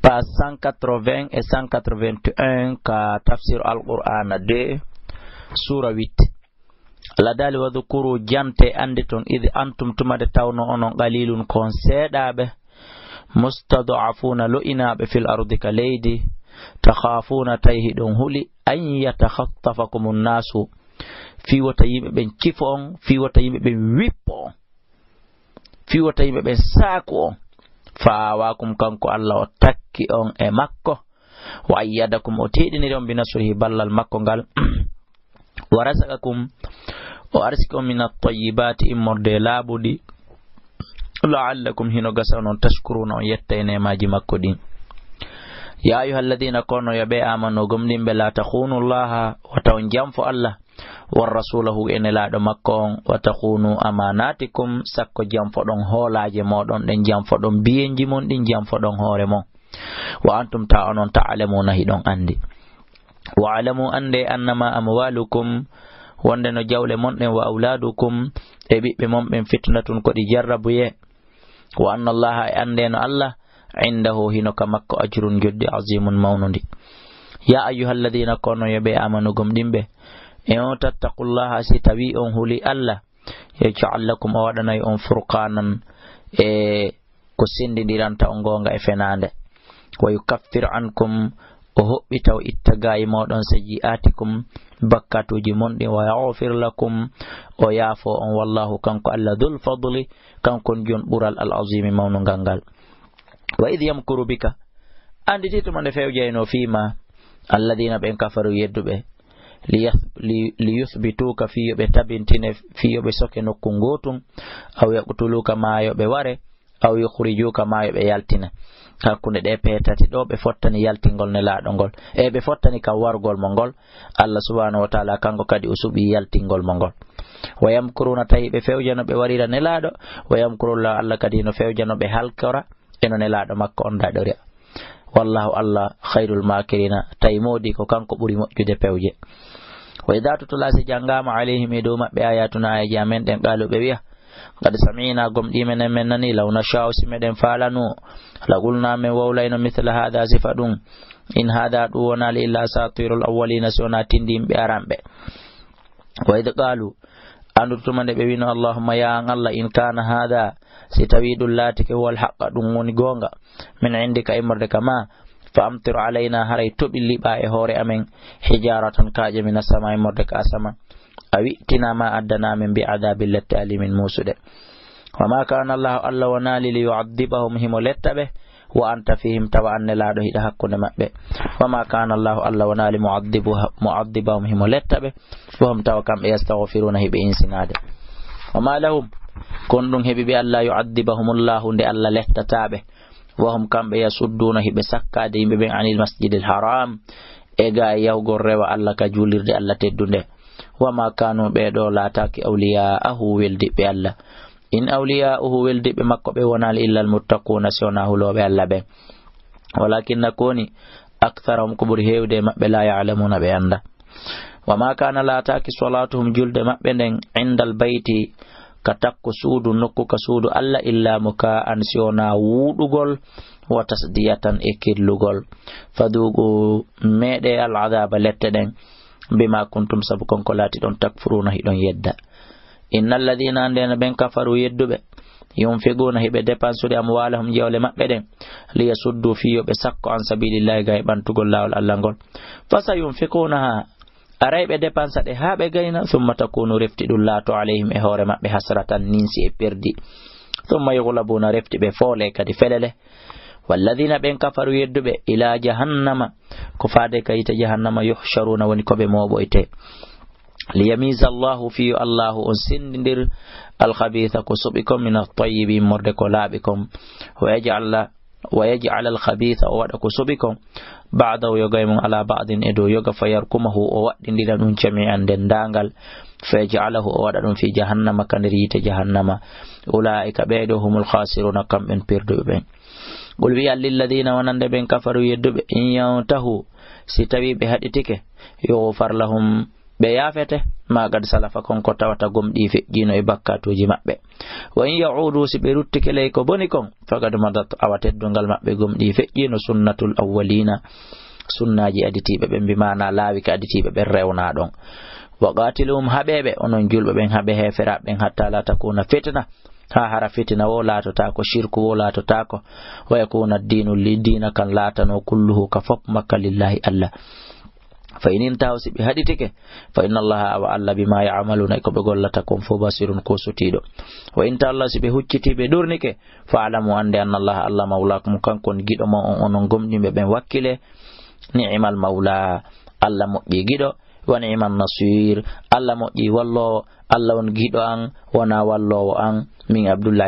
page 180 et 181 ka tafsir al-Qur'an 2 sura 8 Allah dali wa dhukuru jante ande ton idh antum tumade tawno onon qalilun kon seedabe mustad'afuna lu'inabe fil ardi kalaydi takhafuna tayhidun huli an yatakhattafakumun nasu fi wata yimbe ben cifon fi wata yimbe ben wippo fi wata yimbe ben saako faawakum kanko Allah o takki on e makko wa ayyadakum o tedini don binasrihi ballal makko gal wa razaqakum o arsikum min at-tayyibati immorde labudi la'allakum hino gasanon tashkuruna on yettene maji makko din ya ayyuhalladhina kunu yabe amanu gumlimbe la takhunu Allah wa tawnjamfu Allah war rasulahu enelaado makko wa takhunu amanatikum sakko jamfodon hoolaaje modon den jamfodon biyenji mon din jamfodon hoore mon wa antum ta'anon ta'lamuna hidon andi wa alamu ande annama amwalukum wonde no jawle mon den wa auladukum e bibbe mon ben fitnatun ko di jarrabu ye wa anna Allah ande no Allah indahu hino ka makko ajrun joddi azimun mawnundi ya ayyuhalladhina kunu yabe amanu gumdimbe en tattaqullaha si tawi on huli Allah yaj'al lakum awadana on furqanan e ko sendindiranta on gonga e fenande wa yukaffir ankum o hobbita o itta gayi modon sajiatikum bakkatuji mondi wa yaghfir lakum o yafo on wallahu kanko Allah dhul fadli kanko jon bural al azim mawnu gangal wa idh yamkuru bika andi titu mande fewjeyno fima alladhina ben kafaru yeddube liyuthbituka fiyo be tabintine fiyo be soke nokku ngotum aw yaqtuluka ma yo be ware aw yukhrijuka ma yo be yaltina hakkunde de petati do be fottani yaltingol ne laado ngol e be fottani ka wargol mongol Allah subhanahu wa ta'ala kango kadi usubi yaltingol mongol wayamkuruna tayibe fewjano be warira ne laado wayamkurullah Allah kadi no fewjano be halkora eno ne laado makko on dadori wallahu Allah khairul makirina taymodi ko kanko buri mojjude pewje wa idatu tulasi jangama alaihim do mabbe ayatuna ay jamen den qalu be wiya qad sami'na gomdi men nani law nasha'u simeden falanu lagulna men wawlayna mithla hadha sifadun in hadha duwana illa satirul awwalina sona tindim be arambe wa id qalu andutumande be wino Allahumma ya Allah in kana hadha sitawidul latike wal haqqa dum woni gonga min indika imurde kama famtir alaina haray tobi liba e hore amen hijaratan kaaje min as-samai imurde ka sama awi tina ma addana min bi adabil latali min musude wa ma kana Allah wa nali li yu'adhibahum himoletabe wa anta fihim tawa anna laado hida hakkunde mabbe wa ma kana Allah wa nali mu'adhibahum himoletabe wa hum tawa kam yastaghfiruna hibe insinade wa ma lahum kondum hebi bi Allah yu'adhibahumullahu nde Allah lettatabe wa hum kambe yasudduna hibe sakkade yimbe ben anil masjidil haram e ga yawgo rewa Allah ka julirde Allah teddunde wa ma kanu be do lataki awliya'ahu weldi be Allah in awliya'uhu weldi be makko be wonal illa almuttaquna sona hulobe Allah be walakin nakoni aktharum kubur hewde mabbe la ya'lamuna be anda wa ma kana lataki salatuhum julde mabbe den indal baiti katakko suudu nokku ka suudu Allah illa muka an siona wudugol wa tasdiyatan e kirlugol fadugo mede al adaba letteden bima kuntum sabukon ko lati don takfuruna hidon yedda innal ladina andena ben kafaru yeddube yunfiguna hibe depansude amwalahum jawle mabbe den liyasuddu fiyo be sakko an sabilillahi ga bantugol lawol Allah ngol fasa yunfikuna araybe depansa de habe gayna thumma takunu riftidul latu alayhim e hore mabbe hasratan ninsi e perdi thumma yughlabuna rifti be fole kadi felele walladhina ben kafaru yeddube ila jahannama ko faade kayita jahannama yuhsharuna woni ko be mobo ite liyamiza Allahu fi Allahu on sindir al khabitha ko subikum min at-tayyibin morde ko labikum wa yaj'al al khabitha wa ko subikum ba'da yogaymun ala ba'din edo yoga fayarkumahu o waddindira dum jami'an den dangal fayj'alahu o wada dum fi jahannama kanirite jahannama ulaika beedo humul khasiruna kam ben perdube qul bi lil ladina wanande ben kafaru yeddube in yantahu si tawi be haditike yughfar lahum be yafete ma gad salafa kon ko tawata gomdi fejjino e bakkatuji mabbe wa in ya'udu si be ruttike lay ko boni kon fagad madat awateddungal mabbe gomdi fejjino sunnatul awwalina sunnaji aditibe be bimana laawi ka aditibe be rewna don wa qatilum habebe onon julbe ben habe hefera ben hatta la takuna fitna ha hara fitina wo latota ko shirku wo latota ko wa yakuna ad-dinu lidina kan latano kulluhu ka fop makka lillahi allah fa in tawsi bi haditike fa inna allaha wa alla bima ya'maluna ko be gollata kon fo basirun ko sutido wa in ta allah si be hucciti be dornike fa alamu ande anna allaha allah maulakum kankon gido mo onon gomdimbe ben wakkile ni'mal maula allah moƴƴi gido wa ni'man nasir allah moƴƴi wallo allah won gido an wana wallowo an min abdullah